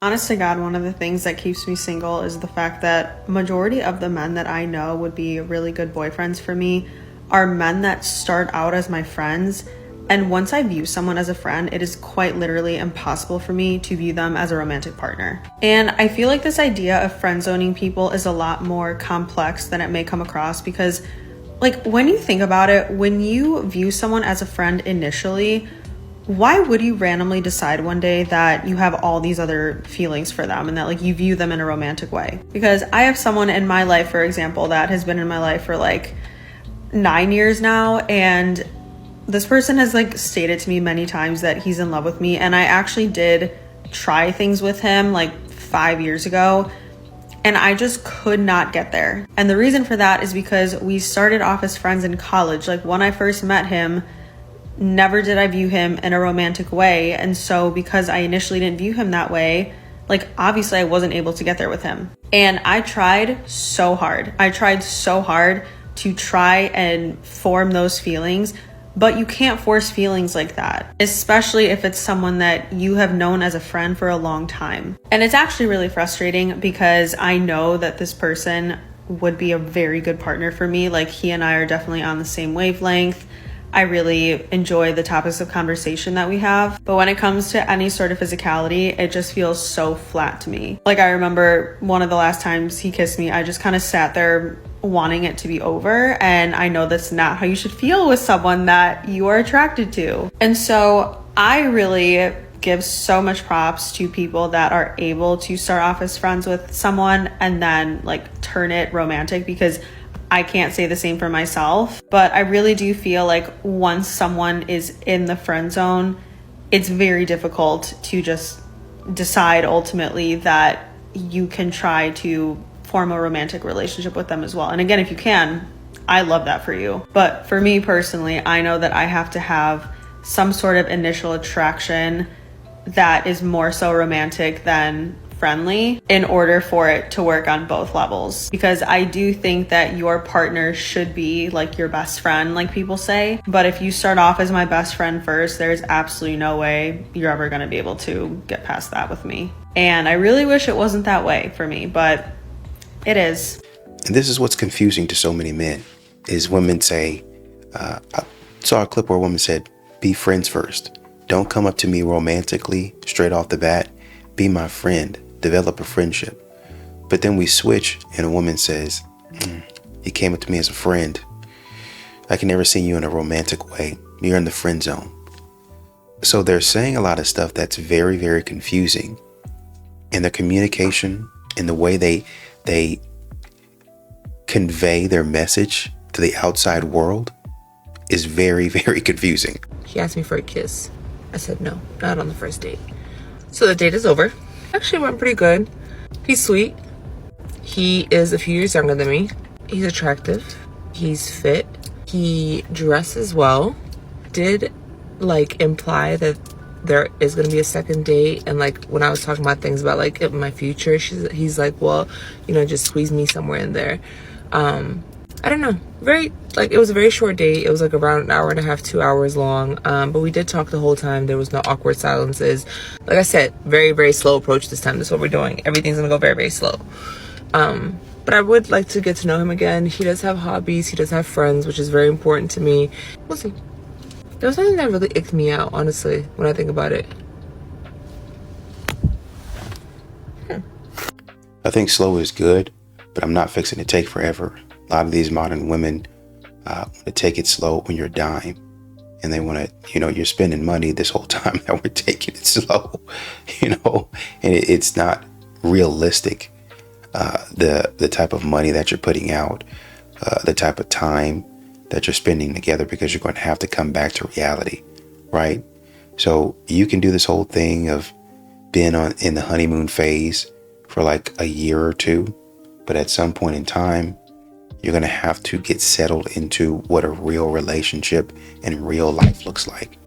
Honest to God, one of the things that keeps me single is the fact that majority of the men that I know would be really good boyfriends for me are men that start out as my friends. And once I view someone as a friend, it is quite literally impossible for me to view them as a romantic partner. And I feel like this idea of friend zoning people is a lot more complex than it may come across because, like, when you think about it, when you view someone as a friend initially, why would you randomly decide one day that you have all these other feelings for them and that like you view them in a romantic way? Because I have someone in my life, for example, that has been in my life for like 9 years now, and this person has like stated to me many times that he's in love with me, and I actually did try things with him like 5 years ago, and I just could not get there. And the reason for that is because we started off as friends in college. Like when I first met him, never did I view him in a romantic way. And so because I initially didn't view him that way, like obviously I wasn't able to get there with him. And I tried so hard. I tried so hard to try and form those feelings, but you can't force feelings like that, especially if it's someone that you have known as a friend for a long time. And it's actually really frustrating because I know that this person would be a very good partner for me. Like he and I are definitely on the same wavelength. I really enjoy the topics of conversation that we have. But when it comes to any sort of physicality, it just feels so flat to me. Like I remember one of the last times he kissed me, I just kind of sat there wanting it to be over. And I know that's not how you should feel with someone that you are attracted to. And so I really give so much props to people that are able to start off as friends with someone and then like turn it romantic, because I can't say the same for myself, but I really do feel like once someone is in the friend zone, it's very difficult to just decide ultimately that you can try to form a romantic relationship with them as well. And again, if you can, I love that for you. But for me personally, I know that I have to have some sort of initial attraction that is more so romantic than friendly in order for it to work on both levels, because I do think that your partner should be like your best friend, like people say. But if you start off as my best friend first, there's absolutely no way you're ever going to be able to get past that with me. And I really wish it wasn't that way for me, but it is. And this is what's confusing to so many men is women say, I saw a clip where a woman said, be friends first. Don't come up to me romantically straight off the bat. Be my friend. Develop a friendship. But then we switch and a woman says, he came up to me as a friend. I can never see you in a romantic way. You're in the friend zone. So they're saying a lot of stuff that's very, very confusing. And their communication and the way they convey their message to the outside world is very, very confusing. He asked me for a kiss. I said no, not on the first date. So the date is over. Actually went pretty good. He's sweet. He is a few years younger than me. He's attractive. He's fit. He dresses well. Did like imply that there is going to be a second date, and like when I was talking about things about like in my future, he's like, well, you know, just squeeze me somewhere in there. I don't know. It was a very short date. It was like around an hour and a half, 2 hours long. But we did talk the whole time. There was no awkward silences. Like I said, very, very slow approach this time. That's what we're doing. Everything's gonna go very, very slow. But I would like to get to know him again. He does have hobbies. He does have friends, which is very important to me. We'll see. There was nothing that really icked me out, honestly, when I think about it. I think slow is good, but I'm not fixing to take forever. A lot of these modern women want to take it slow when you're dying. And they want to, you're spending money this whole time that we're taking it slow, and it's not realistic. The type of money that you're putting out, the type of time that you're spending together, because you're going to have to come back to reality, right? So you can do this whole thing of being in the honeymoon phase for like a year or two, but at some point in time, you're going to have to get settled into what a real relationship and real life looks like.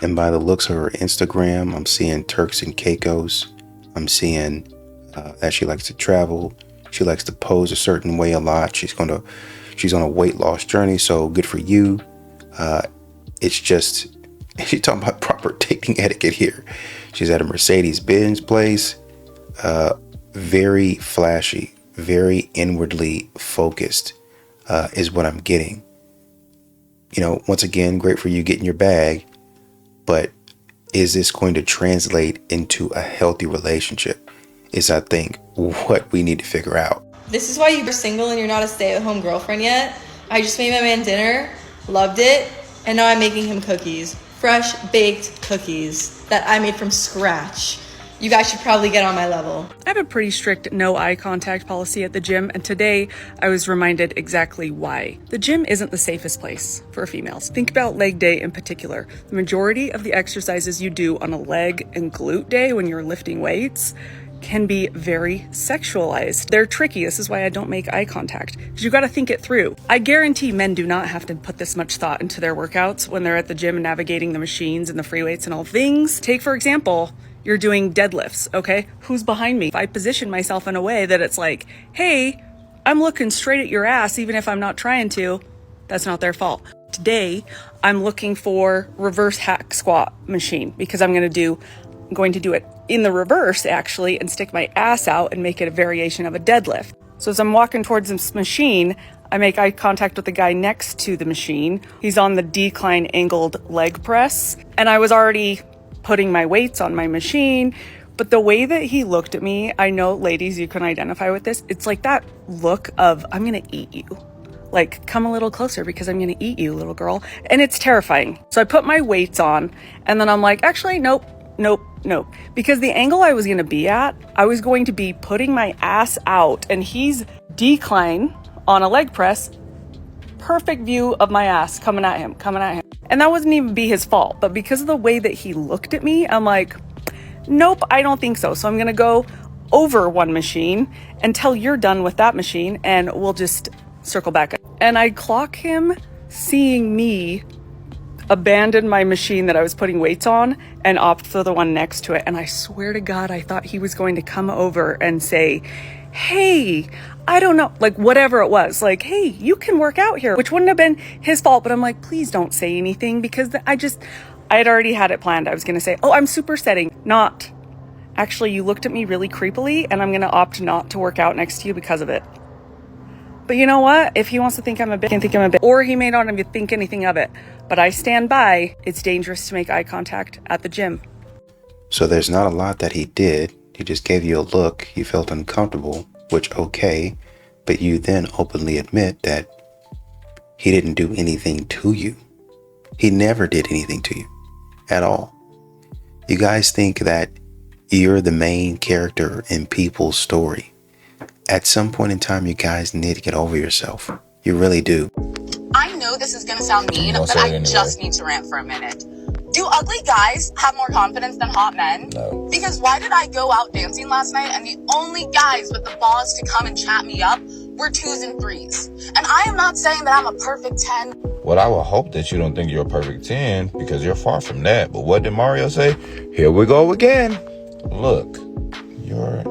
And by the looks of her Instagram, I'm seeing Turks and Caicos. I'm seeing that she likes to travel. She likes to pose a certain way a lot. She's on a weight loss journey, so good for you. It's just, she's talking about proper dating etiquette here. She's at a Mercedes-Benz place. very flashy, very inwardly focused is what I'm getting. Once again, great for you getting your bag, but is this going to translate into a healthy relationship? Is, I think, what we need to figure out. This is why you're single and you're not a stay-at-home girlfriend yet. I just made my man dinner, loved it, and now I'm making him cookies. Fresh baked cookies that I made from scratch. You guys should probably get on my level. I have a pretty strict no eye contact policy at the gym, and today I was reminded exactly why. The gym isn't the safest place for females. Think about leg day in particular. The majority of the exercises you do on a leg and glute day when you're lifting weights can be very sexualized. They're tricky. This is why I don't make eye contact, because you got to think it through. I guarantee men do not have to put this much thought into their workouts when they're at the gym and navigating the machines and the free weights and all things. Take, for example, you're doing deadlifts, okay? Who's behind me? If I position myself in a way that it's like, hey, I'm looking straight at your ass even if I'm not trying to, that's not their fault. Today, I'm looking for reverse hack squat machine because I'm going to do it in the reverse actually and stick my ass out and make it a variation of a deadlift. So as I'm walking towards this machine, I make eye contact with the guy next to the machine. He's on the decline angled leg press, and I was already putting my weights on my machine, but the way that he looked at me, I know ladies, you can identify with this. It's like that look of, I'm going to eat you. Like, come a little closer because I'm going to eat you, little girl. And it's terrifying. So I put my weights on and then I'm like, actually, nope. Because the angle I was going to be at, I was going to be putting my ass out and he's decline on a leg press. Perfect view of my ass coming at him. And that wasn't even be his fault. But because of the way that he looked at me, I'm like, nope, I don't think so. So I'm going to go over one machine until you're done with that machine and we'll just circle back. And I clock him seeing me abandon my machine that I was putting weights on and opt for the one next to it. And I swear to God, I thought he was going to come over and say, hey, I don't know, like whatever it was, like, hey, you can work out here, which wouldn't have been his fault. But I'm like, please don't say anything because I had already had it planned. I was going to say, oh, I'm supersetting. Not. Actually, you looked at me really creepily and I'm going to opt not to work out next to you because of it. But you know what? If he wants to think I'm a bitch, he can think I'm a bitch. Or he may not even think anything of it. But I stand by, it's dangerous to make eye contact at the gym. So there's not a lot that he did. He just gave you a look. You felt uncomfortable, which okay. But you then openly admit that he didn't do anything to you. He never did anything to you at all. You guys think that you're the main character in people's story. At some point in time, you guys need to get over yourself. You really do. I know this is going to sound mean, but I just need to rant for a minute. Do ugly guys have more confidence than hot men? No. Because why did I go out dancing last night and the only guys with the balls to come and chat me up were 2s and 3s? And I am not saying that I'm a perfect 10. Well, I will hope that you don't think you're a perfect 10 because you're far from that. But what did Mario say? Here we go again. Look, you're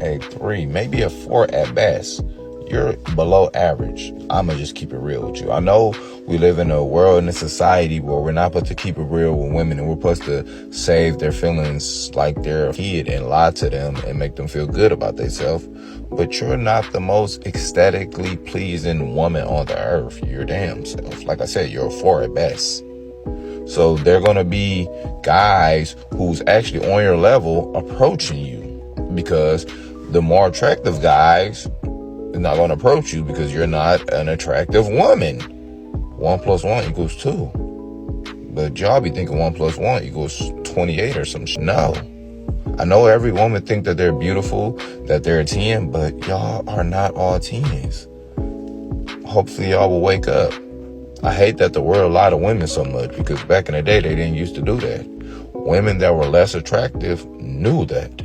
a 3, maybe a 4 at best. You're below average. I'ma just keep it real with you. I know we live in a world and a society where we're not supposed to keep it real with women and we're supposed to save their feelings like they're a kid and lie to them and make them feel good about themselves. But you're not the most ecstatically pleasing woman on the earth. Your damn self. Like I said, you're a 4 at best. So there are going to be guys who's actually on your level approaching you because the more attractive guys are not going to approach you because you're not an attractive woman. 1 + 1 = 2. But y'all be thinking 1 + 1 = 28 or some shit. No. I know every woman think that they're beautiful, that they're a 10, but y'all are not all 10s. Hopefully y'all will wake up. I hate that the world lied to women so much because back in the day, they didn't used to do that. Women that were less attractive knew that.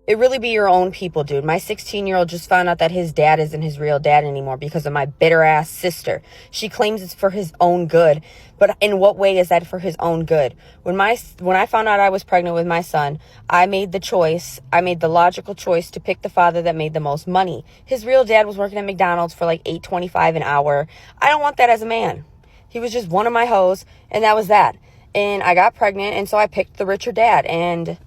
It really be your own people, dude. My 16-year-old just found out that his dad isn't his real dad anymore because of my bitter-ass sister. She claims it's for his own good. But in what way is that for his own good? When I found out I was pregnant with my son, I made the logical choice to pick the father that made the most money. His real dad was working at McDonald's for like $8.25 an hour. I don't want that as a man. He was just one of my hoes, and that was that. And I got pregnant, and so I picked the richer dad. And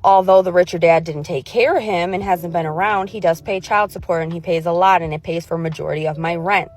although the richer dad didn't take care of him and hasn't been around, he does pay child support, and he pays a lot, and it pays for a majority of my rent.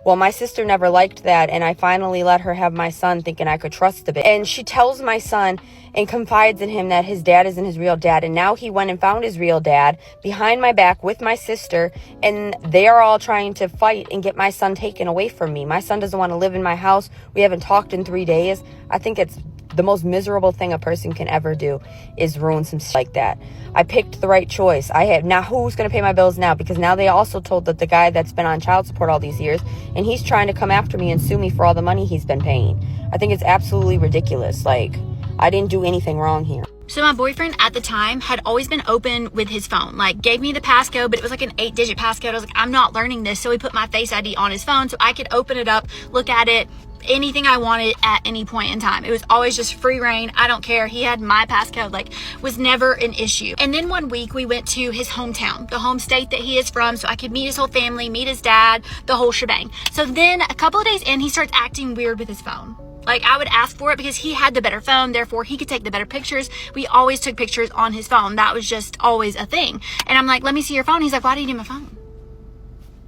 Well, my sister never liked that, and I finally let her have my son, thinking I could trust a bit. And she tells my son and confides in him that his dad isn't his real dad, and now he went and found his real dad behind my back with my sister, and they are all trying to fight and get my son taken away from me. My son doesn't want to live in my house. We haven't talked in 3 days. I think it's the most miserable thing a person can ever do is ruin some shit like that. I picked the right choice. Now who's going to pay my bills now? Because now they also told that the guy that's been on child support all these years, and he's trying to come after me and sue me for all the money he's been paying. I think it's absolutely ridiculous. Like, I didn't do anything wrong here. So my boyfriend at the time had always been open with his phone, like gave me the passcode, but it was like an 8-digit passcode. I was like, I'm not learning this. So he put my Face ID on his phone so I could open it up, look at it, anything I wanted at any point in time. It was always just free reign. I don't care. He had my passcode, like, was never an issue. And then one week we went to his hometown, the home state that he is from, so I could meet his whole family, meet his dad, the whole shebang. So then a couple of days in, he starts acting weird with his phone. Like, I would ask for it because he had the better phone, therefore he could take the better pictures. We always took pictures on his phone. That was just always a thing. And I'm like, let me see your phone. He's like, why do you need my phone?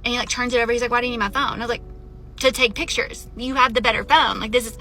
And he like turns it over. He's like, why do you need my phone? And I was like, to take pictures. You have the better phone. Like, this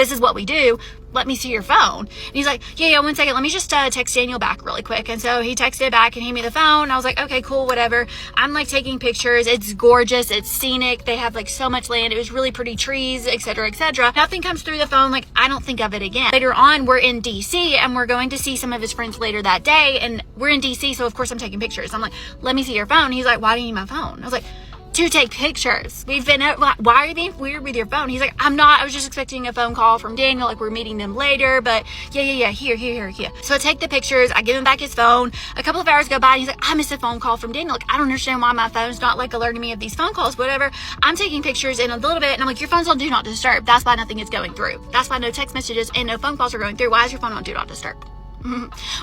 is what we do. Let me see your phone. And he's like, yeah, 1 second. Let me just text Daniel back really quick. And so he texted back and he gave me the phone. I was like, okay, cool, whatever. I'm like taking pictures. It's gorgeous. It's scenic. They have like so much land. It was really pretty trees, etc., etc. Nothing comes through the phone. Like, I don't think of it again. Later on, we're in DC and we're going to see some of his friends later that day. And we're in DC, so of course I'm taking pictures. I'm like, let me see your phone. He's like, why do you need my phone? I was like, to take pictures. We've been out. Why are you being weird with your phone? He's like, I'm not. I was just expecting a phone call from Daniel. Like, we're meeting them later. But yeah. Here. So I take the pictures. I give him back his phone. A couple of hours go by. And he's like, I missed a phone call from Daniel. Like, I don't understand why my phone's not like alerting me of these phone calls. Whatever. I'm taking pictures in a little bit, and I'm like, your phone's on Do Not Disturb. That's why nothing is going through. That's why no text messages and no phone calls are going through. Why is your phone on Do Not Disturb?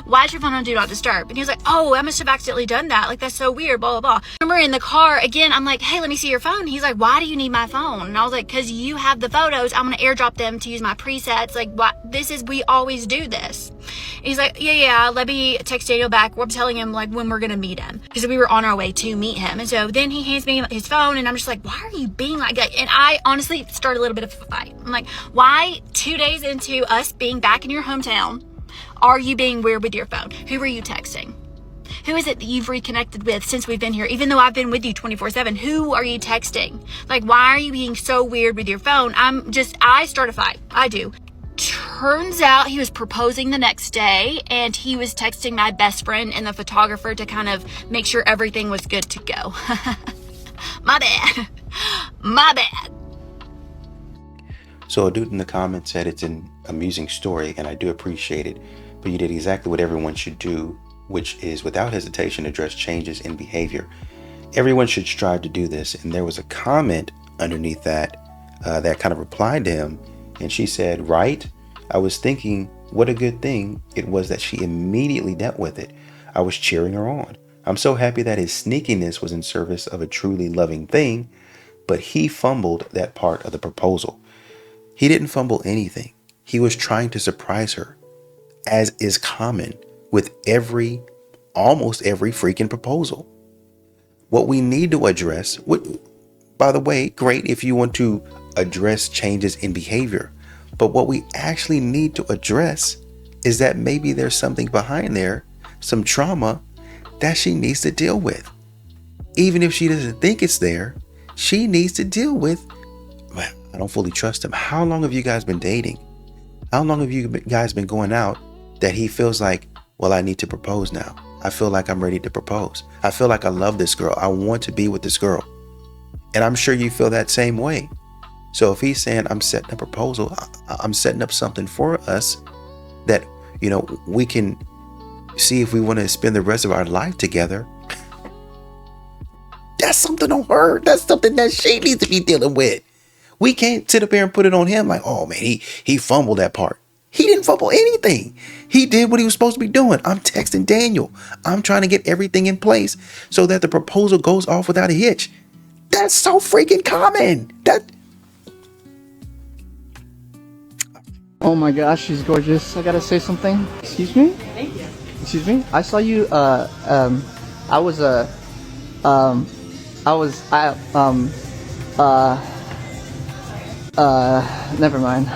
Why is your phone on Do Not Disturb? And he was like, oh, I must have accidentally done that. Like, that's so weird, blah, blah, blah. Remember in the car, again, I'm like, hey, let me see your phone. He's like, why do you need my phone? And I was like, because you have the photos. I'm going to airdrop them to use my presets. Like, what? We always do this. And he's like, yeah, let me text Daniel back. We're telling him, like, when we're going to meet him. Because we were on our way to meet him. And so then he hands me his phone, and I'm just like, why are you being like that? And I honestly started a little bit of a fight. I'm like, why 2 days into us being back in your hometown, are you being weird with your phone? Who are you texting? Who is it that you've reconnected with since we've been here? Even though I've been with you 24/7, who are you texting? Like, why are you being so weird with your phone? I start a fight. I do. Turns out he was proposing the next day, and he was texting my best friend and the photographer to kind of make sure everything was good to go. My bad. So a dude in the comments said it's an amusing story, and I do appreciate it, but you did exactly what everyone should do, which is without hesitation address changes in behavior. Everyone should strive to do this. And there was a comment underneath that that kind of replied to him, and she said, right? I was thinking what a good thing it was that she immediately dealt with it. I was cheering her on. I'm so happy that his sneakiness was in service of a truly loving thing, but he fumbled that part of the proposal. He didn't fumble anything. He was trying to surprise her, as is common with almost every freaking proposal. What we need to address, by the way, great if you want to address changes in behavior, but what we actually need to address is that maybe there's something behind there, some trauma that she needs to deal with. Even if she doesn't think it's there, she needs to deal with. I don't fully trust him. How long have you guys been dating? How long have you guys been going out that he feels like, well, I need to propose now. I feel like I'm ready to propose. I feel like I love this girl. I want to be with this girl. And I'm sure you feel that same way. So if he's saying, I'm setting a proposal, I'm setting up something for us that, we can see if we want to spend the rest of our life together. That's something on her. That's something that she needs to be dealing with. We can't sit up here and put it on him like, oh man, he fumbled that part. He didn't fumble anything. He did what he was supposed to be doing. I'm texting Daniel. I'm trying to get everything in place so that the proposal goes off without a hitch. That's so freaking common. Oh my gosh, she's gorgeous. I gotta say something. Excuse me? Thank you. Excuse me? I saw you, I was, never mind.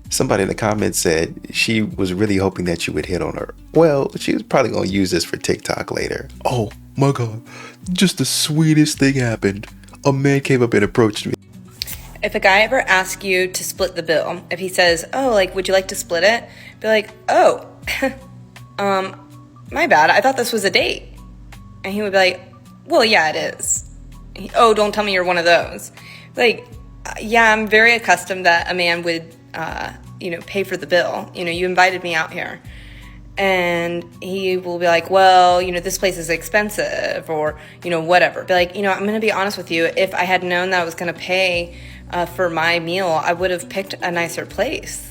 Somebody in the comments said she was really hoping that you would hit on her. Well, she was probably going to use this for TikTok later. Oh my God, just the sweetest thing happened. A man came up and approached me. If a guy ever asks you to split the bill, if he says, oh, like, would you like to split it? Be like, oh, my bad, I thought this was a date. And he would be like, well, yeah, it is. Oh, don't tell me you're one of those. Like, yeah, I'm very accustomed that a man would, pay for the bill. You invited me out here. And he will be like, well, this place is expensive, or, whatever. Be like, I'm going to be honest with you. If I had known that I was going to pay for my meal, I would have picked a nicer place.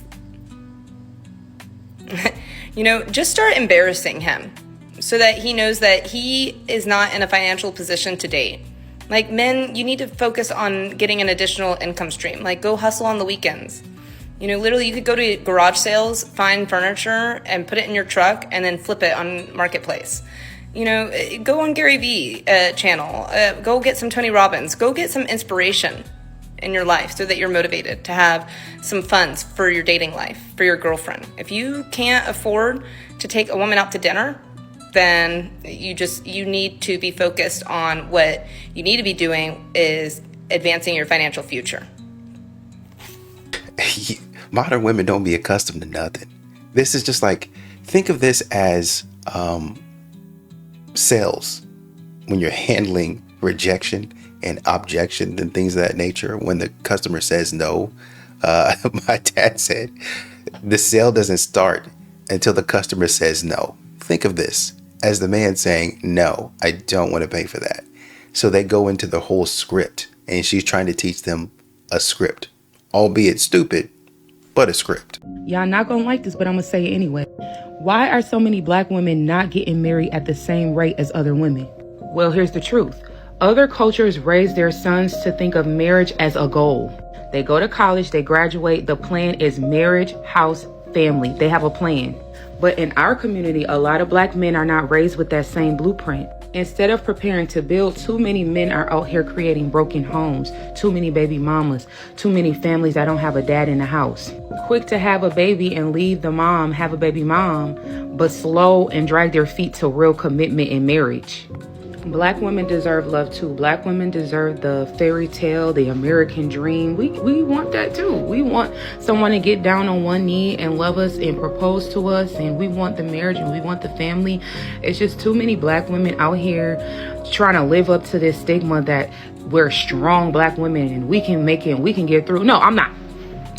Just start embarrassing him so that he knows that he is not in a financial position to date. Like, men, you need to focus on getting an additional income stream. Like, go hustle on the weekends. Literally, you could go to garage sales, find furniture, and put it in your truck, and then flip it on Marketplace. Go on Gary Vee channel. Go get some Tony Robbins. Go get some inspiration in your life so that you're motivated to have some funds for your dating life, for your girlfriend. If you can't afford to take a woman out to dinner, then you need to be focused on what you need to be doing is advancing your financial future. Modern women don't be accustomed to nothing. This is just like, think of this as sales. When you're handling rejection and objection and things of that nature, when the customer says no, my dad said, the sale doesn't start until the customer says no. Think of this as the man saying, no, I don't want to pay for that. So they go into the whole script, and she's trying to teach them a script, albeit stupid, but a script. Y'all not gonna like this, but I'm gonna say it anyway. Why are so many black women not getting married at the same rate as other women? Well, here's the truth. Other cultures raise their sons to think of marriage as a goal. They go to college, they graduate, the plan is marriage, house, family. They have a plan. But in our community, a lot of black men are not raised with that same blueprint. Instead of preparing to build, too many men are out here creating broken homes, too many baby mamas, too many families that don't have a dad in the house. Quick to have a baby and leave the mom, have a baby mom, but slow and drag their feet to real commitment in marriage. Black women deserve love too. Black women deserve the fairy tale, the American dream. We want that too. We want someone to get down on one knee and love us and propose to us, and we want the marriage and we want the family. It's just too many black women out here trying to live up to this stigma that we're strong black women and we can make it and we can get through. No, I'm not.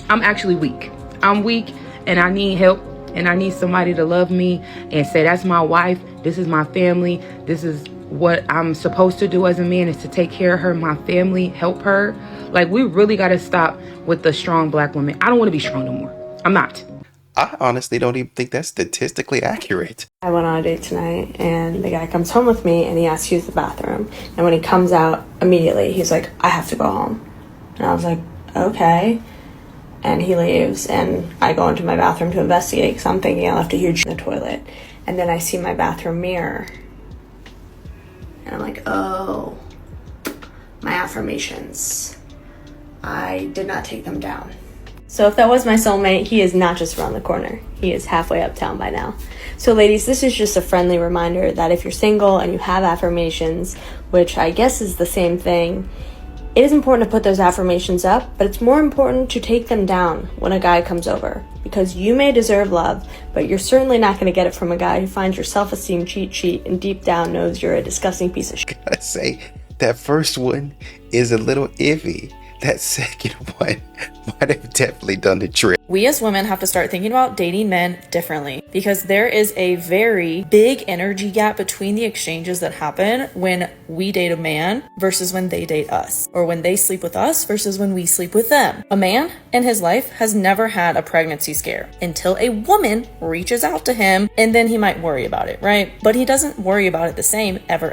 I'm actually weak. I'm weak and I need help, and I need somebody to love me and say, that's my wife, this is my family, this is what I'm supposed to do as a man, is to take care of her, my family, help her. Like, we really got to stop with the strong black woman. I don't want to be strong no more. I'm not. I honestly don't even think that's statistically accurate. I went on a date tonight, and the guy comes home with me, and he asks to use the bathroom. And when he comes out, immediately, he's like, I have to go home. And I was like, okay. And he leaves, and I go into my bathroom to investigate because I'm thinking I left a huge in the toilet. And then I see my bathroom mirror. And I'm like, oh, my affirmations. I did not take them down. So if that was my soulmate, he is not just around the corner. He is halfway uptown by now. So ladies, this is just a friendly reminder that if you're single and you have affirmations, which I guess is the same thing, it is important to put those affirmations up, but it's more important to take them down when a guy comes over. Because you may deserve love, but you're certainly not going to get it from a guy who finds your self-esteem cheat sheet and deep down knows you're a disgusting piece of shit. I gotta say, that first one is a little iffy. That second one might have definitely done the trick. We as women have to start thinking about dating men differently, because there is a very big energy gap between the exchanges that happen when we date a man versus when they date us, or when they sleep with us versus when we sleep with them. A man in his life has never had a pregnancy scare until a woman reaches out to him, and then he might worry about it, right? But he doesn't worry about it the same ever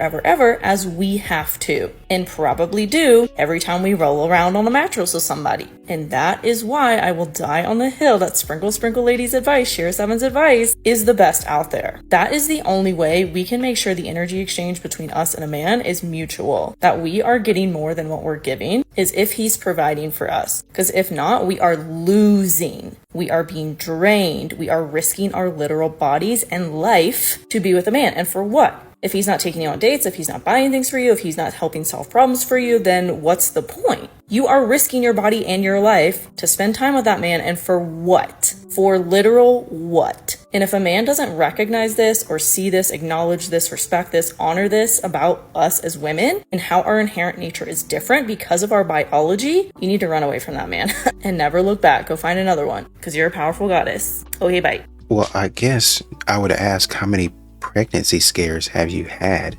as we have to, and probably do every time we roll around on a mattress with somebody. And that is why I will die on the a hill that sprinkle ladies advice, share 7's advice, is the best out there. That is the only way we can make sure the energy exchange between us and a man is mutual. That we are getting more than what we're giving is if he's providing for us. Because if not, we are losing. We are being drained. We are risking our literal bodies and life to be with a man. And for what? If he's not taking you on dates, if he's not buying things for you, if he's not helping solve problems for you, then what's the point? You are risking your body and your life to spend time with that man, and for what? For literal what? And if a man doesn't recognize this or see this, acknowledge this, respect this, honor this about us as women and how our inherent nature is different because of our biology, you need to run away from that man and never look back. Go find another one because you're a powerful goddess. Okay, bye. Well, I guess I would ask, how many pregnancy scares have you had?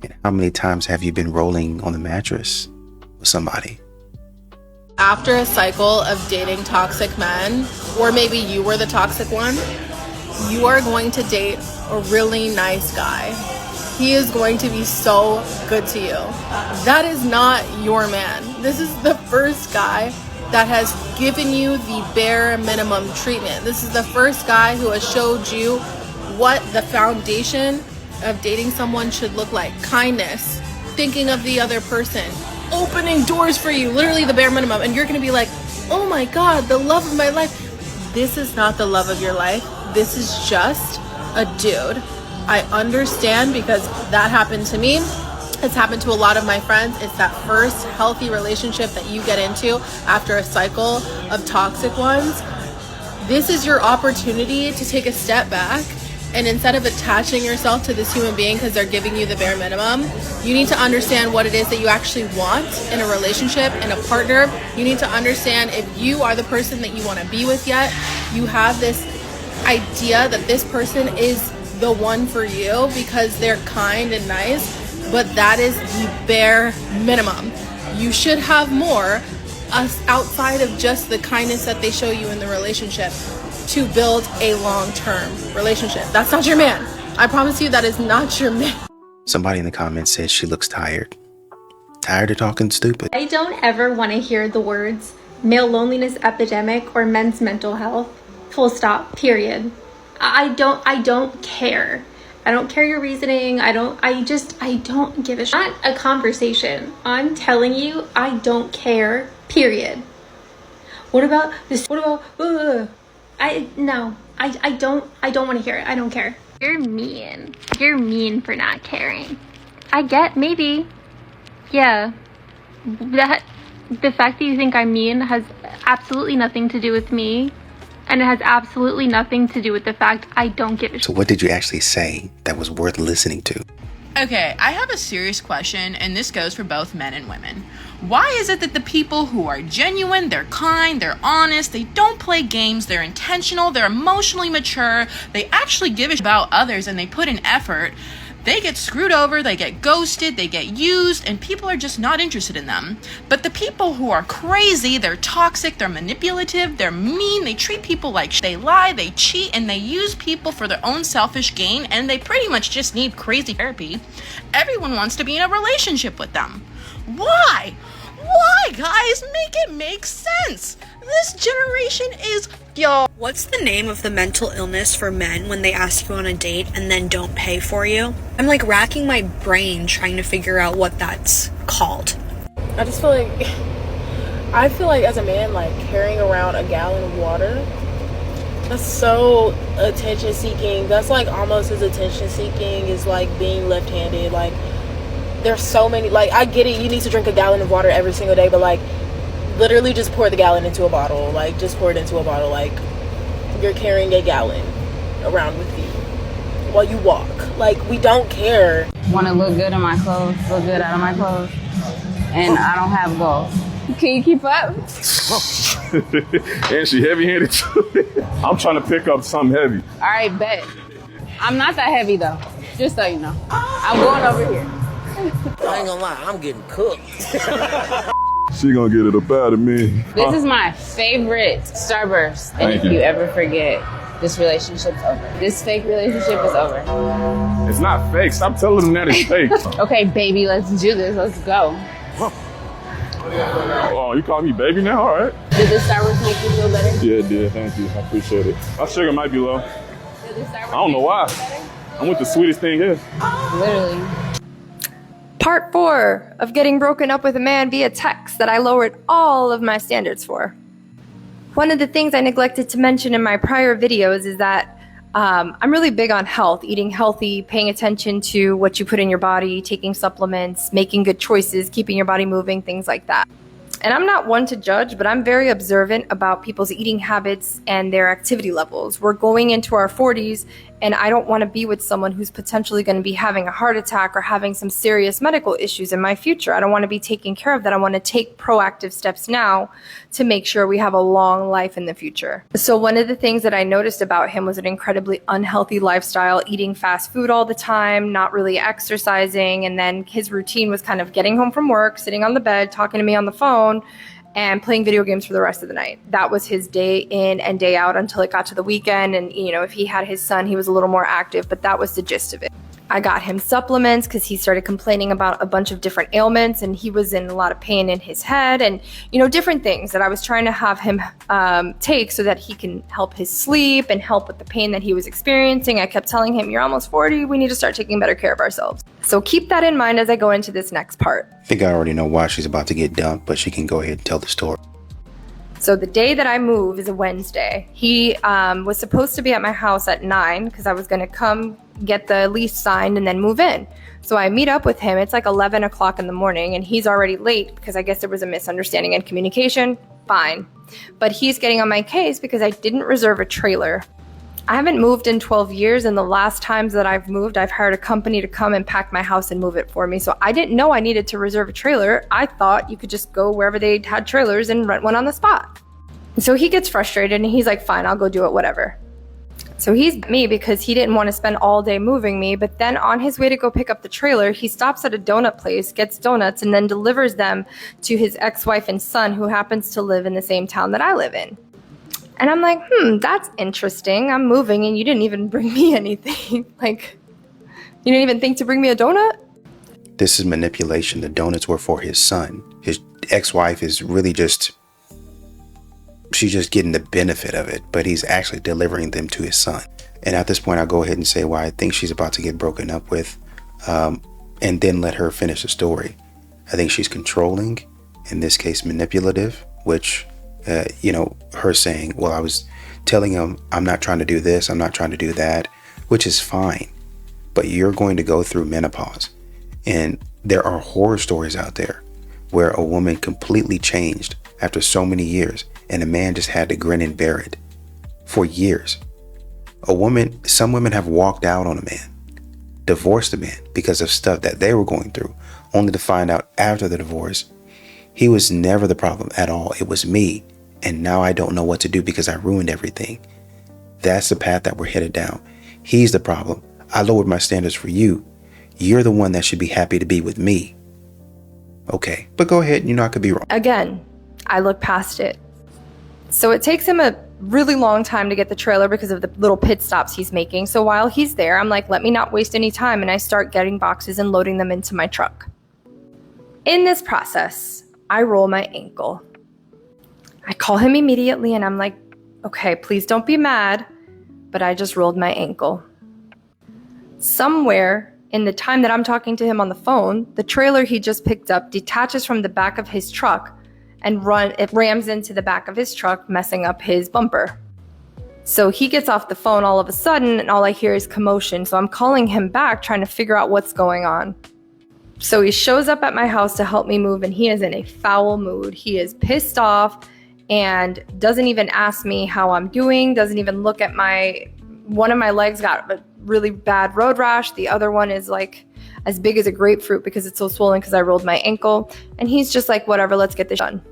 And how many times have you been rolling on the mattress with somebody? After a cycle of dating toxic men, or maybe you were the toxic one, you are going to date a really nice guy. He is going to be so good to you. That is not your man. This is the first guy that has given you the bare minimum treatment. This is the first guy who has showed you what the foundation of dating someone should look like. Kindness, thinking of the other person, opening doors for you, literally the bare minimum. And you're gonna be like, oh my God, the love of my life. This is not the love of your life. This is just a dude. I understand because that happened to me. It's happened to a lot of my friends. It's that first healthy relationship that you get into after a cycle of toxic ones. This is your opportunity to take a step back. And instead of attaching yourself to this human being because they're giving you the bare minimum, you need to understand what it is that you actually want in a relationship, in a partner. You need to understand if you are the person that you want to be with yet. You have this idea that this person is the one for you because they're kind and nice, but that is the bare minimum. You should have more outside of just the kindness that they show you in the relationship to build a long-term relationship. That's not your man. I promise you that is not your man. Somebody in the comments said she looks tired. Tired of talking stupid. I don't ever want to hear the words male loneliness epidemic or men's mental health. Full stop. Period. I don't care. I don't care your reasoning. I don't give a shit. Not a conversation. I'm telling you, I don't care. Period. What about this? What about, I don't want to hear it. I don't care. You're mean. You're mean for not caring. I get, maybe. Yeah. The fact that you think I'm mean has absolutely nothing to do with me. And it has absolutely nothing to do with the fact I don't give a shit. So what did you actually say that was worth listening to? Okay, I have a serious question, and this goes for both men and women. Why is it that the people who are genuine, they're kind, they're honest, they don't play games, they're intentional, they're emotionally mature, they actually give a shit about others, and they put in effort, they get screwed over, they get ghosted, they get used, and people are just not interested in them. But the people who are crazy, they're toxic, they're manipulative, they're mean, they treat people like they lie, they cheat, and they use people for their own selfish gain, and they pretty much just need crazy therapy. Everyone wants to be in a relationship with them. Why? Why, guys? Make it make sense. This generation is y'all. What's the name of the mental illness for men when they ask you on a date and then don't pay for you? I'm like racking my brain trying to figure out what that's called. I feel like as a man, like carrying around a gallon of water, that's so attention seeking. That's like almost as attention seeking as like being left-handed. Like there's so many, like I get it, you need to drink a gallon of water every single day, but like literally just pour the gallon into a bottle. Like just pour it into a bottle. Like you're carrying a gallon around with you while you walk. Like we don't care. Want to look good in my clothes, look good out of my clothes, and I don't have goals. Can you keep up? And she heavy-handed too. I'm trying to pick up something heavy. All right, bet. I'm not that heavy though, just so you know. I'm going over here. I ain't gonna lie, I'm getting cooked. She gonna get it up out of me. This is my favorite Starburst. And Thank if you. you ever forget, this relationship's over. This fake relationship is over. It's not fake. Stop telling them that it's fake. Okay, baby, let's do this. Let's go. Oh, you call me baby now? All right. Did the Starburst make you feel better? Yeah, it did. Thank you. I appreciate it. My sugar might be low. I don't know why. I'm with the sweetest thing here. Literally. Part 4 of getting broken up with a man via text that I lowered all of my standards for. One of the things I neglected to mention in my prior videos is that I'm really big on health, eating healthy, paying attention to what you put in your body, taking supplements, making good choices, keeping your body moving, things like that. And I'm not one to judge, but I'm very observant about people's eating habits and their activity levels. We're going into our 40s, and I don't want to be with someone who's potentially going to be having a heart attack or having some serious medical issues in my future. I don't want to be taken care of that. I want to take proactive steps now to make sure we have a long life in the future. So one of the things that I noticed about him was an incredibly unhealthy lifestyle, eating fast food all the time, not really exercising, and then his routine was kind of getting home from work, sitting on the bed, talking to me on the phone, and playing video games for the rest of the night. That was his day in and day out until it got to the weekend. And, you know, if he had his son, he was a little more active, but that was the gist of it. I got him supplements because he started complaining about a bunch of different ailments, and he was in a lot of pain in his head and, you know, different things that I was trying to have him take so that he can help his sleep and help with the pain that he was experiencing. I kept telling him, you're almost 40, we need to start taking better care of ourselves. So keep that in mind as I go into this next part. I think I already know why she's about to get dumped, but she can go ahead and tell the story. So the day that I move is a Wednesday. He was supposed to be at my house at 9 because I was going to come get the lease signed and then move in. So I meet up with him. It's like 11 o'clock in the morning, and he's already late because I guess there was a misunderstanding in communication. Fine. But he's getting on my case because I didn't reserve a trailer. I haven't moved in 12 years, and the last times that I've moved, I've hired a company to come and pack my house and move it for me. So I didn't know I needed to reserve a trailer. I thought you could just go wherever they had trailers and rent one on the spot. So he gets frustrated and he's like, fine, I'll go do it, whatever. So he's me because he didn't want to spend all day moving me, but then on his way to go pick up the trailer, he stops at a donut place, gets donuts, and then delivers them to his ex-wife and son, who happens to live in the same town that I live in. And I'm like, that's interesting. I'm moving and you didn't even bring me anything. Like, you didn't even think to bring me a donut? This is manipulation. The donuts were for his son. His ex-wife is really she's just getting the benefit of it, but he's actually delivering them to his son. And at this point, I'll go ahead and say why I think she's about to get broken up with, and then let her finish the story. I think she's controlling, in this case, manipulative, which, her saying, well, I was telling him I'm not trying to do this, I'm not trying to do that, which is fine, but you're going to go through menopause. And there are horror stories out there where a woman completely changed after so many years, and a man just had to grin and bear it for years. Some women have walked out on a man, divorced a man because of stuff that they were going through, only to find out after the divorce, he was never the problem at all. It was me. And now I don't know what to do because I ruined everything. That's the path that we're headed down. He's the problem. I lowered my standards for you. You're the one that should be happy to be with me. Okay, but go ahead. I could be wrong. Again, I look past it. So it takes him a really long time to get the trailer because of the little pit stops he's making. So while he's there, I'm like, let me not waste any time. And I start getting boxes and loading them into my truck. In this process, I roll my ankle. I call him immediately and I'm like, okay, please don't be mad, but I just rolled my ankle. Somewhere in the time that I'm talking to him on the phone, the trailer he just picked up detaches from the back of his truck and it rams into the back of his truck, messing up his bumper. So he gets off the phone all of a sudden and all I hear is commotion. So I'm calling him back, trying to figure out what's going on. So he shows up at my house to help me move and he is in a foul mood. He is pissed off and doesn't even ask me how I'm doing, doesn't even look at one of my legs got a really bad road rash. The other one is like as big as a grapefruit because it's so swollen because I rolled my ankle. And he's just like, whatever, let's get this done.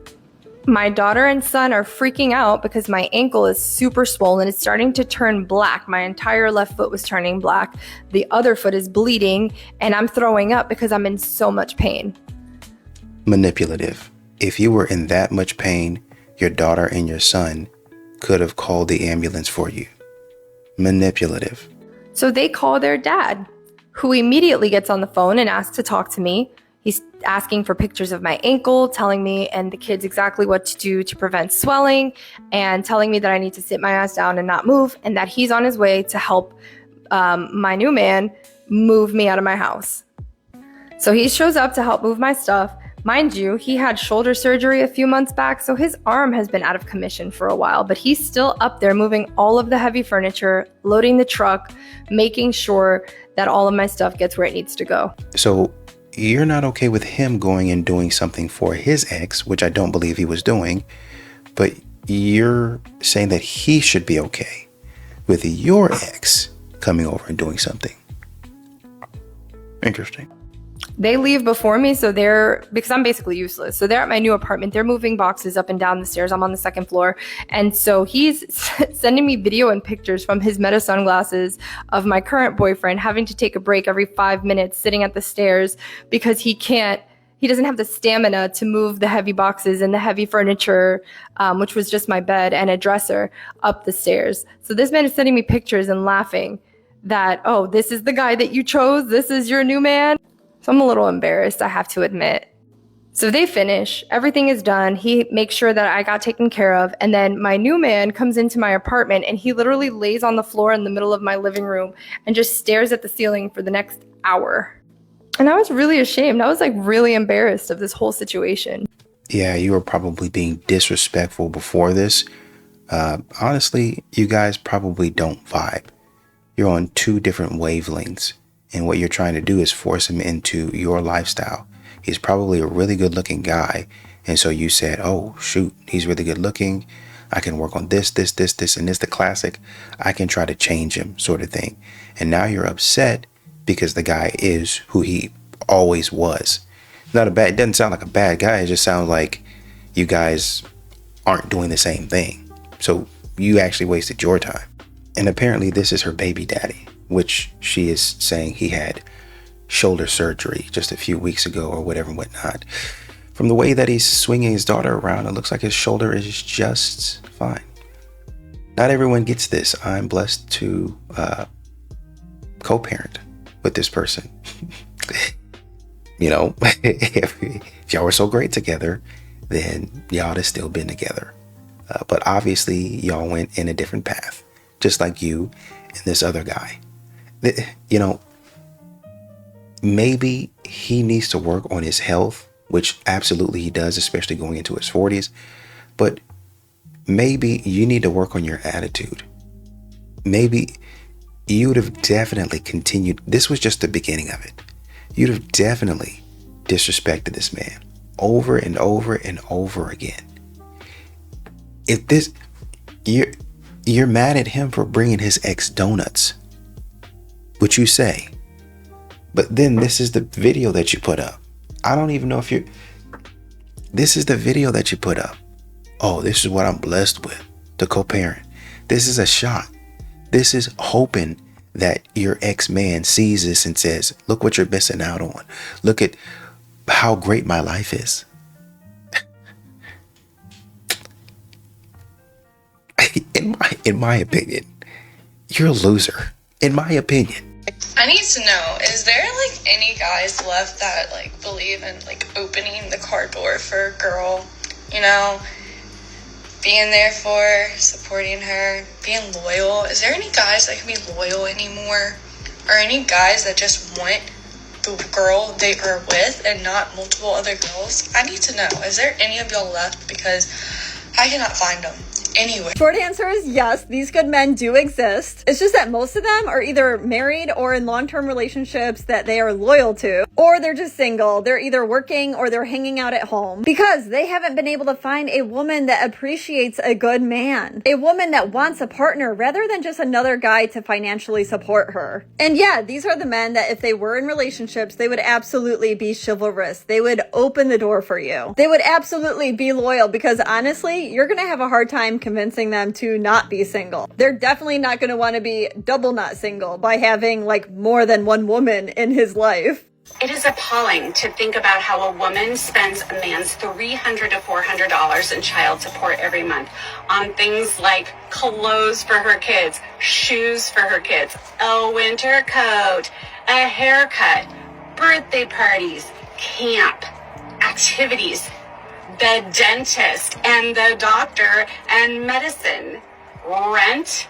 My daughter and son are freaking out because my ankle is super swollen. It's starting to turn black. My entire left foot was turning black. The other foot is bleeding and I'm throwing up because I'm in so much pain. Manipulative. If you were in that much pain, your daughter and your son could have called the ambulance for you. Manipulative. So they call their dad, who immediately gets on the phone and asks to talk to me. He asking for pictures of my ankle, telling me and the kids exactly what to do to prevent swelling, and telling me that I need to sit my ass down and not move, and that he's on his way to help my new man move me out of my house. So he shows up to help move my stuff. Mind you, he had shoulder surgery a few months back, so his arm has been out of commission for a while, but he's still up there moving all of the heavy furniture, loading the truck, making sure that all of my stuff gets where it needs to go. So you're not okay with him going and doing something for his ex, which I don't believe he was doing, but you're saying that he should be okay with your ex coming over and doing something. Interesting. They leave before me, so because I'm basically useless. So they're at my new apartment. They're moving boxes up and down the stairs. I'm on the second floor. And so he's sending me video and pictures from his Meta sunglasses of my current boyfriend having to take a break every 5 minutes sitting at the stairs because he doesn't have the stamina to move the heavy boxes and the heavy furniture, which was just my bed and a dresser, up the stairs. So this man is sending me pictures and laughing that, oh, this is the guy that you chose. This is your new man. So I'm a little embarrassed, I have to admit. So they finish, everything is done. He makes sure that I got taken care of. And then my new man comes into my apartment and he literally lays on the floor in the middle of my living room and just stares at the ceiling for the next hour. And I was really ashamed. I was like really embarrassed of this whole situation. Yeah, you were probably being disrespectful before this. Honestly, you guys probably don't vibe. You're on two different wavelengths. And what you're trying to do is force him into your lifestyle. He's probably a really good looking guy. And so you said, oh, shoot, he's really good looking. I can work on this, and this, the classic. I can try to change him sort of thing. And now you're upset because the guy is who he always was. It doesn't sound like a bad guy. It just sounds like you guys aren't doing the same thing. So you actually wasted your time. And apparently this is her baby daddy, which she is saying he had shoulder surgery just a few weeks ago or whatever and whatnot. From the way that he's swinging his daughter around, it looks like his shoulder is just fine. Not everyone gets this. I'm blessed to co-parent with this person. You know, if y'all were so great together, then y'all would have still been together. But obviously y'all went in a different path, just like you and this other guy. You know, maybe he needs to work on his health, which absolutely he does, especially going into his 40s. But maybe you need to work on your attitude. Maybe you would have definitely continued. This was just the beginning of it. You'd have definitely disrespected this man over and over and over again. If this, you're mad at him for bringing his ex donuts, which you say, but then this is the video that you put up. I don't even know if this is the video that you put up. Oh, this is what I'm blessed with, to co-parent. This is a shot. This is hoping that your ex-man sees this and says, look what you're missing out on. Look at how great my life is. In my opinion, you're a loser. In my opinion. I need to know, is there like any guys left that like believe in like opening the car door for a girl, you know, being there for her, supporting her, being loyal? Is there any guys that can be loyal anymore? Or any guys that just want the girl they are with and not multiple other girls? I need to know, is there any of y'all left? Because I cannot find them anywhere. Short answer is yes, these good men do exist. It's just that most of them are either married or in long-term relationships that they are loyal to, or they're just single. They're either working or they're hanging out at home because they haven't been able to find a woman that appreciates a good man, a woman that wants a partner rather than just another guy to financially support her. And yeah, these are the men that if they were in relationships, they would absolutely be chivalrous. They would open the door for you. They would absolutely be loyal because honestly, you're gonna have a hard time convincing them to not be single. They're definitely not going to want to be double not single by having like more than one woman in his life. It is appalling to think about how a woman spends a man's $300 to $400 in child support every month on things like clothes for her kids, shoes for her kids, a winter coat, a haircut, birthday parties, camp, activities, the dentist and the doctor and medicine, rent,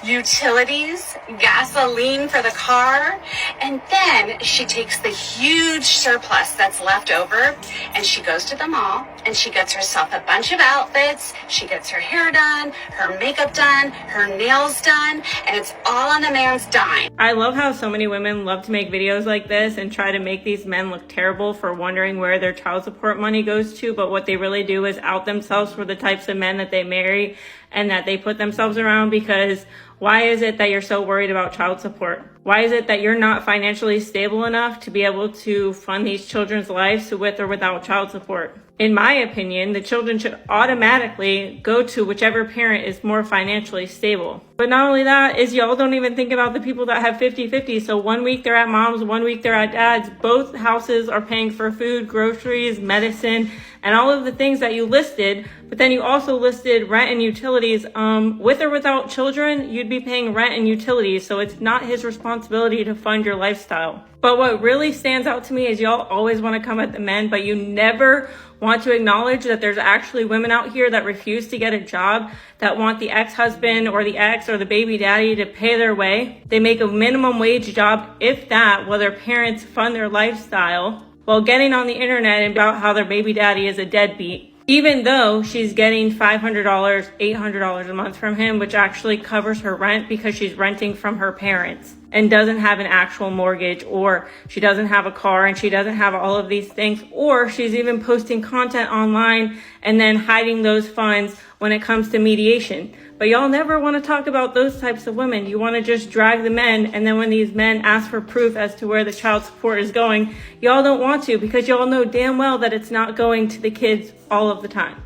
utilities, gasoline for the car, and then she takes the huge surplus that's left over and she goes to the mall and she gets herself a bunch of outfits, she gets her hair done, her makeup done, her nails done, and it's all on the man's dime. I love how so many women love to make videos like this and try to make these men look terrible for wondering where their child support money goes to, but what they really do is out themselves for the types of men that they marry and that they put themselves around. Because why is it that you're so worried about child support? Why is it that you're not financially stable enough to be able to fund these children's lives with or without child support? In my opinion, the children should automatically go to whichever parent is more financially stable. But not only that, is y'all don't even think about the people that have 50-50. So 1 week they're at mom's, 1 week they're at dad's. Both houses are paying for food, groceries, medicine, and all of the things that you listed. But then you also listed rent and utilities. With or without children, you'd be paying rent and utilities. So it's not his responsibility to fund your lifestyle. But what really stands out to me is y'all always want to come at the men, but you never want to acknowledge that there's actually women out here that refuse to get a job, that want the ex-husband or the ex or the baby daddy to pay their way. They make a minimum wage job, if that, while their parents fund their lifestyle, while getting on the internet about how their baby daddy is a deadbeat, even though she's getting $500, $800 a month from him, which actually covers her rent because she's renting from her parents and doesn't have an actual mortgage, or she doesn't have a car and she doesn't have all of these things, or she's even posting content online and then hiding those funds when it comes to mediation. But y'all never want to talk about those types of women. You want to just drag the men, and then when these men ask for proof as to where the child support is going, y'all don't want to, because y'all know damn well that it's not going to the kids all of the time.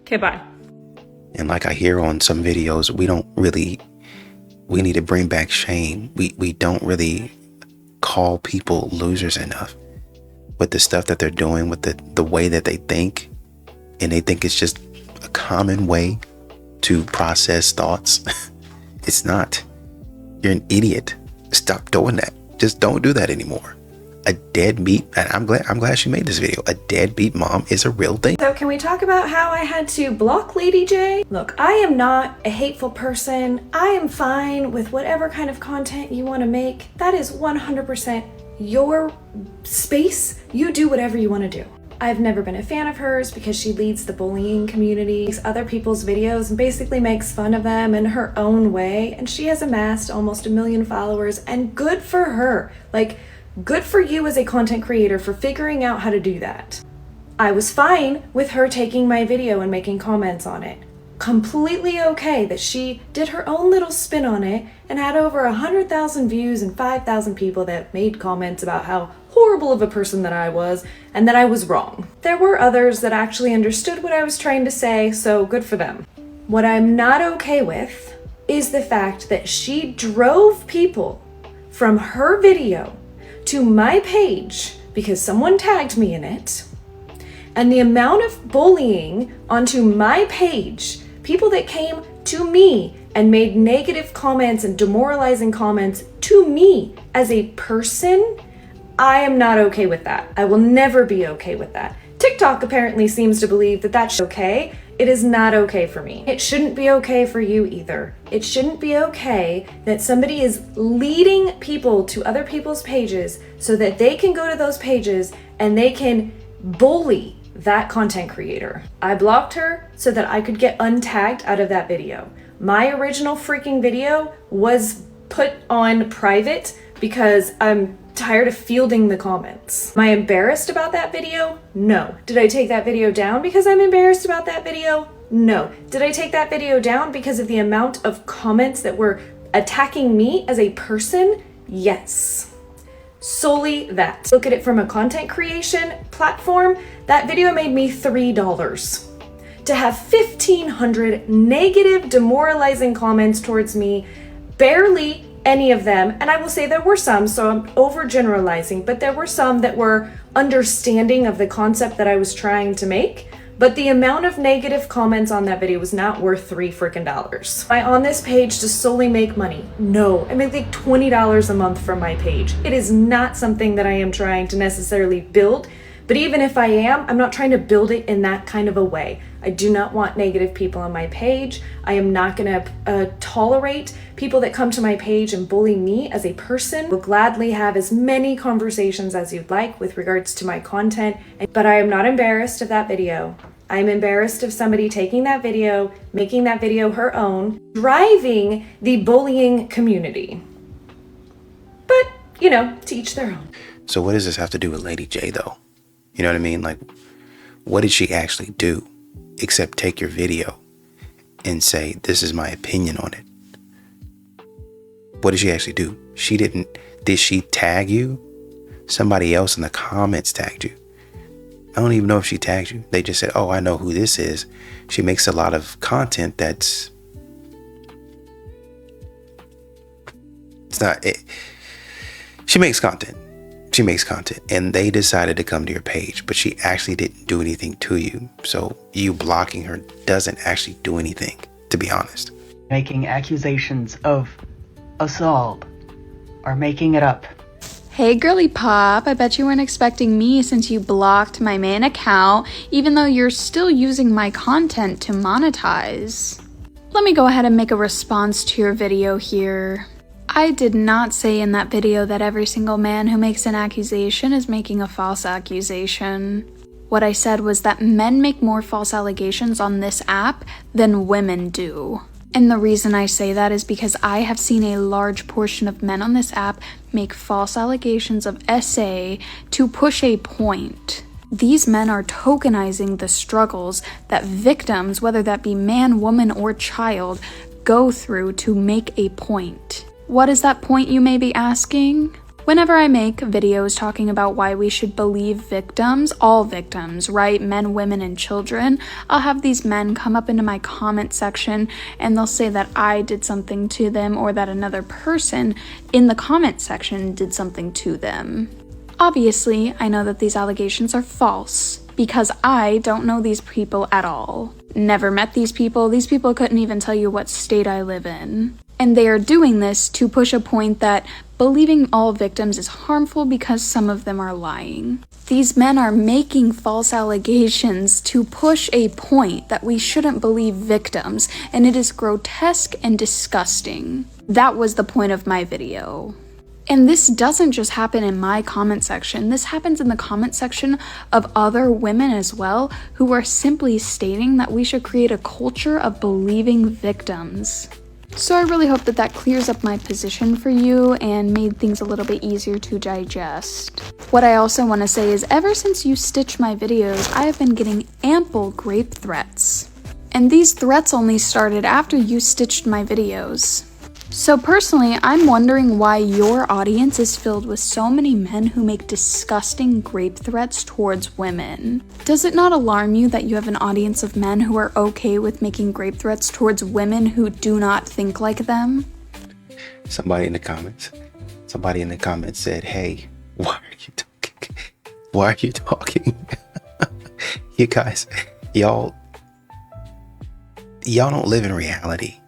Okay, bye. And like I hear on some videos, we need to bring back shame. We don't really call people losers enough with the stuff that they're doing, with the way that they think. And they think it's just a common way to process thoughts. It's not. You're an idiot. Stop doing that. Just don't do that anymore. A deadbeat, and I'm glad she made this video. A deadbeat mom is a real thing. So can we talk about how I had to block Lady J? Look, I am not a hateful person. I am fine with whatever kind of content you want to make. That is 100% your space. You do whatever you want to do. I've never been a fan of hers because she leads the bullying community, makes other people's videos and basically makes fun of them in her own way. And she has amassed almost 1 million followers, and good for her. Like, good for you as a content creator for figuring out how to do that. I was fine with her taking my video and making comments on it. Completely okay that she did her own little spin on it and had over 100,000 views and 5,000 people that made comments about how horrible of a person that I was and that I was wrong. There were others that actually understood what I was trying to say, so good for them. What I'm not okay with is the fact that she drove people from her video to my page because someone tagged me in it, and the amount of bullying onto my page, people that came to me and made negative comments and demoralizing comments to me as a person, I am not okay with that. I will never be okay with that. TikTok apparently seems to believe that that's okay. It is not okay for me. It shouldn't be okay for you either. It shouldn't be okay that somebody is leading people to other people's pages so that they can go to those pages and they can bully that content creator. I blocked her so that I could get untagged out of that video. My original freaking video was put on private because I'm tired of fielding the comments. Am I embarrassed about that video? No. Did I take that video down because I'm embarrassed about that video? No. Did I take that video down because of the amount of comments that were attacking me as a person? Yes. Solely that. Look at it from a content creation platform, that video made me $3. To have 1,500 negative, demoralizing comments towards me, barely any of them, and I will say there were some, so I'm overgeneralizing, but there were some that were understanding of the concept that I was trying to make, But the amount of negative comments on that video was not worth $3 freaking. Am I on this page to solely make money? No, I make like $20 a month from my page. It is not something that I am trying to necessarily build, but even if I am, I'm not trying to build it in that kind of a way. I do not want negative people on my page. I am not gonna tolerate people that come to my page and bully me as a person. Will gladly have as many conversations as you'd like with regards to my content, but I am not embarrassed of that video. I'm embarrassed of somebody taking that video, making that video her own, driving the bullying community. But, you know, to each their own. So what does this have to do with Lady J though? You know what I mean? Like, what did she actually do except take your video and say, this is my opinion on it? What did she actually do? Did she tag you? Somebody else in the comments tagged you. I don't even know if she tagged you. They just said, oh, I know who this is. She makes a lot of content that's... It's not... She makes content. She makes content. And they decided to come to your page, but she actually didn't do anything to you. So you blocking her doesn't actually do anything, to be honest. Making accusations of assault or making it up. Hey girly pop, I bet you weren't expecting me since you blocked my main account, even though you're still using my content to monetize. Let me go ahead and make a response to your video here. I did not say in that video that every single man who makes an accusation is making a false accusation. What I said was that men make more false allegations on this app than women do. And the reason I say that is because I have seen a large portion of men on this app make false allegations of SA to push a point. These men are tokenizing the struggles that victims, whether that be man, woman, or child, go through to make a point. What is that point, you may be asking? Whenever I make videos talking about why we should believe victims, all victims, right? Men, women, and children, I'll have these men come up into my comment section and they'll say that I did something to them or that another person in the comment section did something to them. Obviously, I know that these allegations are false because I don't know these people at all. Never met these people couldn't even tell you what state I live in. And they are doing this to push a point that believing all victims is harmful because some of them are lying. These men are making false allegations to push a point that we shouldn't believe victims, and it is grotesque and disgusting. That was the point of my video. And this doesn't just happen in my comment section, this happens in the comment section of other women as well, who are simply stating that we should create a culture of believing victims. So I really hope that clears up my position for you and made things a little bit easier to digest. What I also want to say is ever since you stitched my videos, I have been getting ample grape threats. And these threats only started after you stitched my videos. So personally, I'm wondering why your audience is filled with so many men who make disgusting grape threats towards women. Does it not alarm you that you have an audience of men who are okay with making grape threats towards women who do not think like them? Somebody in the comments said, hey, why are you talking? Why are you talking? You guys, y'all don't live in reality.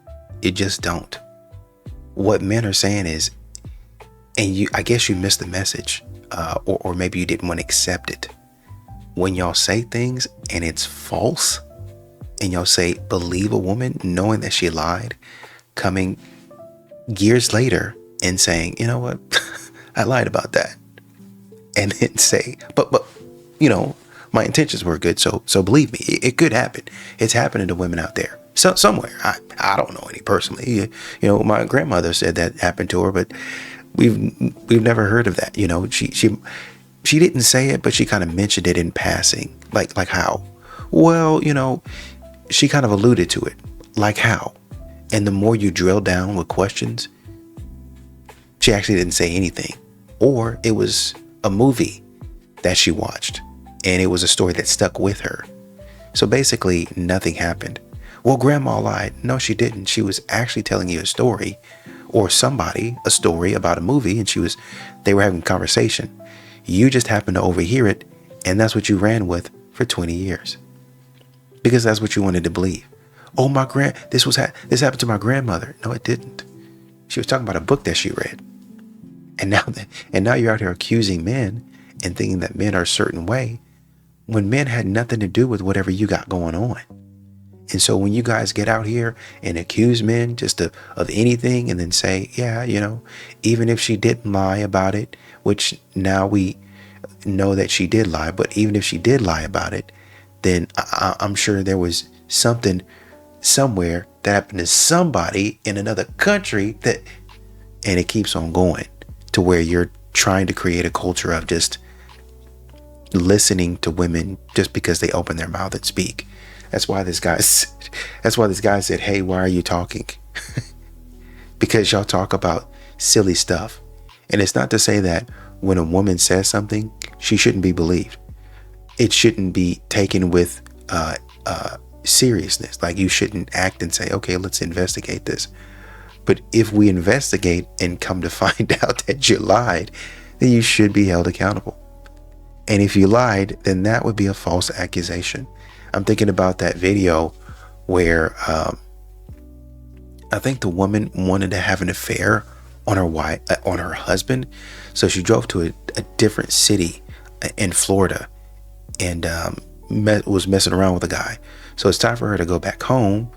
You just don't. What men are saying is, and I guess you missed the message, or maybe you didn't want to accept it. When y'all say things and it's false, and y'all say, believe a woman knowing that she lied, coming years later and saying, you know what, I lied about that. And then say, but, you know, my intentions were good. So believe me, it could happen. It's happening to women out there. So somewhere, I don't know any personally. You know, my grandmother said that happened to her, but we've never heard of that. You know, she didn't say it, but she kind of mentioned it in passing. Like how? Well, you know, she kind of alluded to it. Like how? And the more you drill down with questions, she actually didn't say anything. Or it was a movie that she watched, and it was a story that stuck with her. So basically, nothing happened. Well, grandma lied. No, she didn't. She was actually telling you a story, or somebody a story about a movie, and they were having a conversation. You just happened to overhear it, and that's what you ran with for 20 years. because that's what you wanted to believe. Oh, this happened to my grandmother. No, it didn't. She was talking about a book that she read. And now you're out here accusing men and thinking that men are a certain way when men had nothing to do with whatever you got going on. And so when you guys get out here and accuse men just of anything and then say, yeah, even if she didn't lie about it, which now we know that she did lie, but even if she did lie about it, then I'm sure there was something somewhere that happened to somebody in another country and it keeps on going to where you're trying to create a culture of just listening to women just because they open their mouth and speak. That's why this guy said, hey, why are you talking? Because y'all talk about silly stuff. And it's not to say that when a woman says something, she shouldn't be believed. It shouldn't be taken with seriousness. Like, you shouldn't act and say, okay, let's investigate this. But if we investigate and come to find out that you lied, then you should be held accountable. And if you lied, then that would be a false accusation. I'm thinking about that video where I think the woman wanted to have an affair on her husband. So she drove to a different city in Florida and was messing around with a guy. So it's time for her to go back home.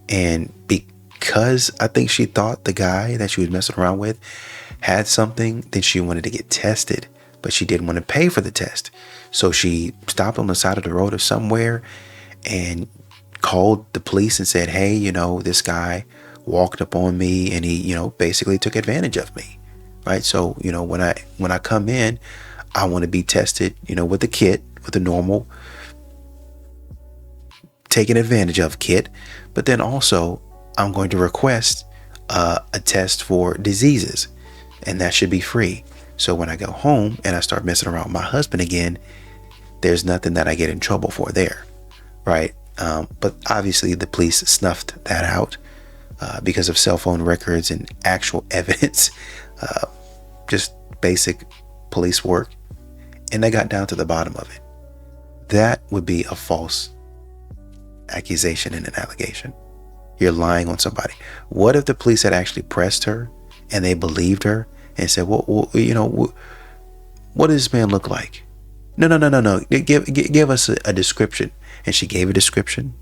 And because I think she thought the guy that she was messing around with had something, then she wanted to get tested, but she didn't want to pay for the test. So she stopped on the side of the road or somewhere and called the police and said, hey, this guy walked up on me and he, basically took advantage of me. Right. So, when I come in, I want to be tested, with the kit, with the normal taken advantage of kit. But then also I'm going to request a test for diseases, and that should be free. So when I go home and I start messing around with my husband again, there's nothing that I get in trouble for there. Right. But obviously the police snuffed that out because of cell phone records and actual evidence, just basic police work. And they got down to the bottom of it. That would be a false accusation and an allegation. You're lying on somebody. What if the police had actually pressed her and they believed her and said, well what does this man look like? No. Give us a description. And she gave a description,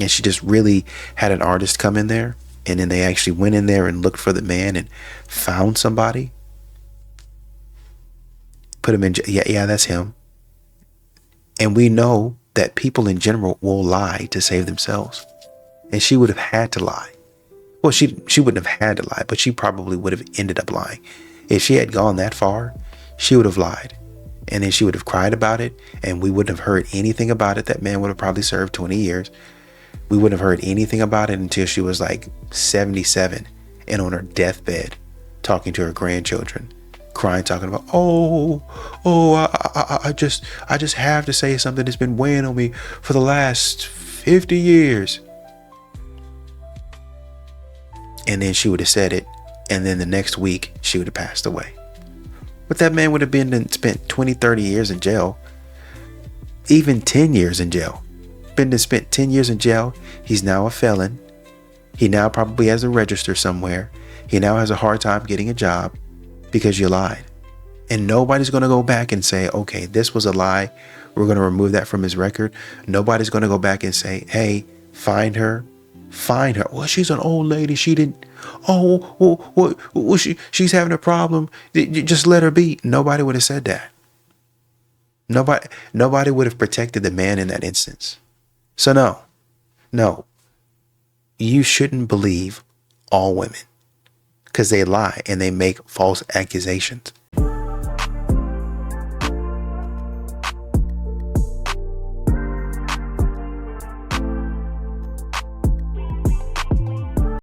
and she just really had an artist come in there, and then they actually went in there and looked for the man and found somebody, put him in. Yeah, that's him. And we know that people in general will lie to save themselves. And she would have had to lie. Well, she wouldn't have had to lie, but she probably would have ended up lying. If she had gone that far, she would have lied. And then she would have cried about it, and we wouldn't have heard anything about it. That man would have probably served 20 years. We wouldn't have heard anything about it until she was like 77 and on her deathbed, talking to her grandchildren, crying, talking about, I just have to say something that's been weighing on me for the last 50 years. And then she would have said it, and then the next week she would have passed away. But that man would have been and spent 20, 30 years in jail, even 10 years in jail. Spent 10 years in jail. He's now a felon. He now probably has a register somewhere. He now has a hard time getting a job because you lied. And nobody's going to go back and say, okay, this was a lie. We're going to remove that from his record. Nobody's going to go back and say, hey, find her. Well, she's an old lady. She didn't. She's having a problem. Just let her be. Nobody would have said that. Nobody would have protected the man in that instance. So no, you shouldn't believe all women because they lie and they make false accusations.